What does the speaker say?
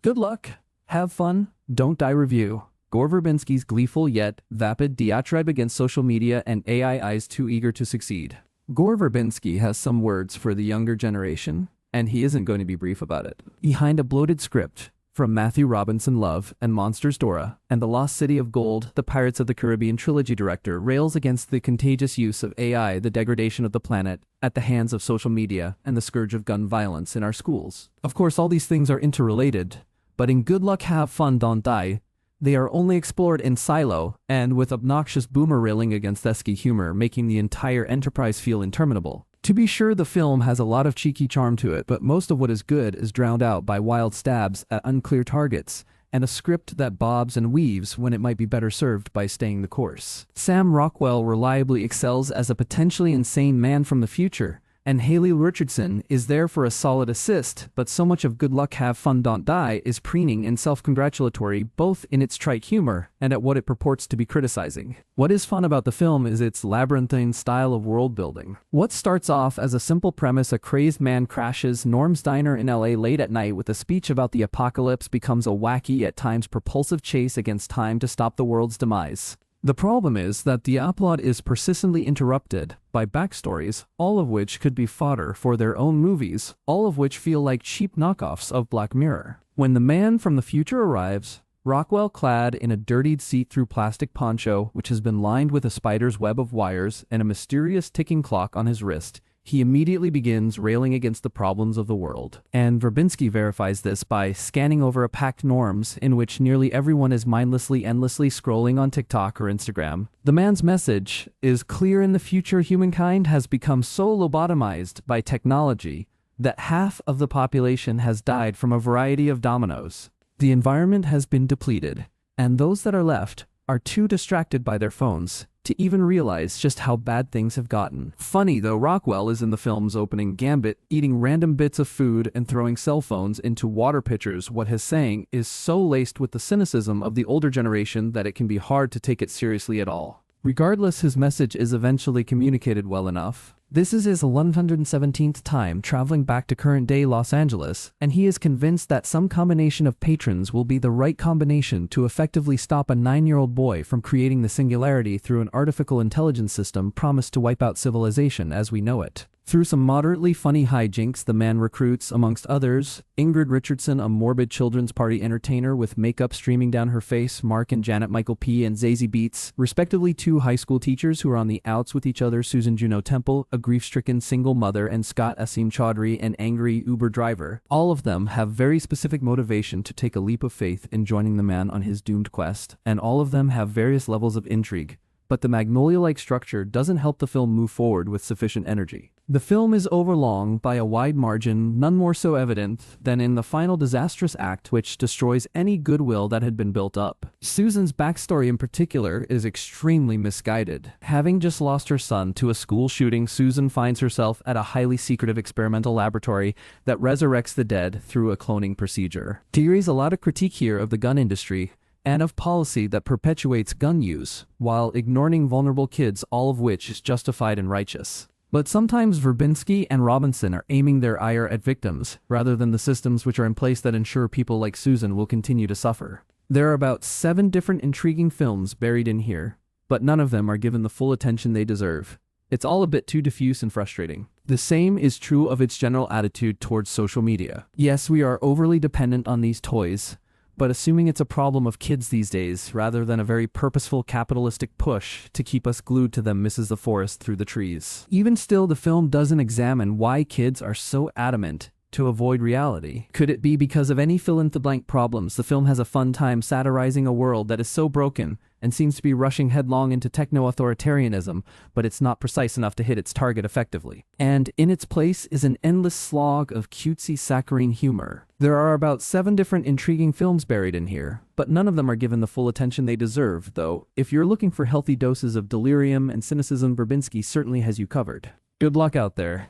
Good luck, have fun, don't die review. Gore Verbinski's Gleeful yet Vapid Diatribe against social media and AI is too eager to succeed. Gore Verbinski has some words for the younger generation, and he isn't going to be brief about it. Behind a bloated script from Matthew Robinson Love and Monsters Dora and The Lost City of Gold, the Pirates of the Caribbean trilogy director rails against the contagious use of AI, the degradation of the planet at the hands of social media, and the scourge of gun violence in our schools. Of course, all these things are interrelated, but in Good Luck Have Fun Don't Die, they are only explored in silo and with obnoxious boomer railing against Esky humor, making the entire enterprise feel interminable. To be sure, the film has a lot of cheeky charm to it, but most of what is good is drowned out by wild stabs at unclear targets and a script that bobs and weaves when it might be better served by staying the course. Sam Rockwell reliably excels as a potentially insane man from the future, and Haley Richardson is there for a solid assist, but so much of Good Luck Have Fun Don't Die is preening and self-congratulatory, both in its trite humor and at what it purports to be criticizing. What is fun about the film is its labyrinthine style of world building. What starts off as a simple premise, a crazed man crashes Norm's diner in LA late at night with a speech about the apocalypse, becomes a wacky, at times propulsive chase against time to stop the world's demise. The problem is that the plot is persistently interrupted by backstories, all of which could be fodder for their own movies, all of which feel like cheap knockoffs of Black Mirror. When the man from the future arrives, Rockwell clad in a dirtied see-through plastic poncho which has been lined with a spider's web of wires and a mysterious ticking clock on his wrist, he immediately begins railing against the problems of the world. And Verbinski verifies this by scanning over a packed norms in which nearly everyone is mindlessly, endlessly scrolling on TikTok or Instagram. The man's message is clear: in the future, humankind has become so lobotomized by technology that half of the population has died from a variety of dominoes. The environment has been depleted, and those that are left are too distracted by their phones to even realize just how bad things have gotten. Funny though, Rockwell is in the film's opening gambit, eating random bits of food and throwing cell phones into water pitchers. What his saying is so laced with the cynicism of the older generation that it can be hard to take it seriously at all. Regardless, his message is eventually communicated well enough. This is his 117th time traveling back to current-day Los Angeles, and he is convinced that some combination of patrons will be the right combination to effectively stop a 9-year-old boy from creating the singularity through an artificial intelligence system promised to wipe out civilization as we know it. Through some moderately funny hijinks, the man recruits, amongst others, Ingrid Richardson, a morbid children's party entertainer with makeup streaming down her face, Mark and Janet Michael P. and Zazie Beetz, respectively 2 high school teachers who are on the outs with each other, Susan Juno Temple, a grief-stricken single mother, and Scott Asim Chaudhry, an angry Uber driver. All of them have very specific motivation to take a leap of faith in joining the man on his doomed quest, and all of them have various levels of intrigue. But the Magnolia-like structure doesn't help the film move forward with sufficient energy. The film is overlong by a wide margin, none more so evident than in the final disastrous act which destroys any goodwill that had been built up. Susan's backstory in particular is extremely misguided. Having just lost her son to a school shooting, Susan finds herself at a highly secretive experimental laboratory that resurrects the dead through a cloning procedure. He raised a lot of critique here of the gun industry and of policy that perpetuates gun use, while ignoring vulnerable kids, all of which is justified and righteous. But sometimes Verbinski and Robinson are aiming their ire at victims, rather than the systems which are in place that ensure people like Susan will continue to suffer. There are about 7 different intriguing films buried in here, but none of them are given the full attention they deserve. It's all a bit too diffuse and frustrating. The same is true of its general attitude towards social media. Yes, we are overly dependent on these toys, but assuming it's a problem of kids these days, rather than a very purposeful capitalistic push to keep us glued to them, misses the forest through the trees. Even still, the film doesn't examine why kids are so adamant to avoid reality. Could it be because of any fill-in-the-blank problems? The film has a fun time satirizing a world that is so broken and seems to be rushing headlong into techno-authoritarianism, but it's not precise enough to hit its target effectively. And in its place is an endless slog of cutesy saccharine humor. There are about 7 different intriguing films buried in here, but none of them are given the full attention they deserve, though if you're looking for healthy doses of delirium and cynicism, Verbinski certainly has you covered. Good luck out there.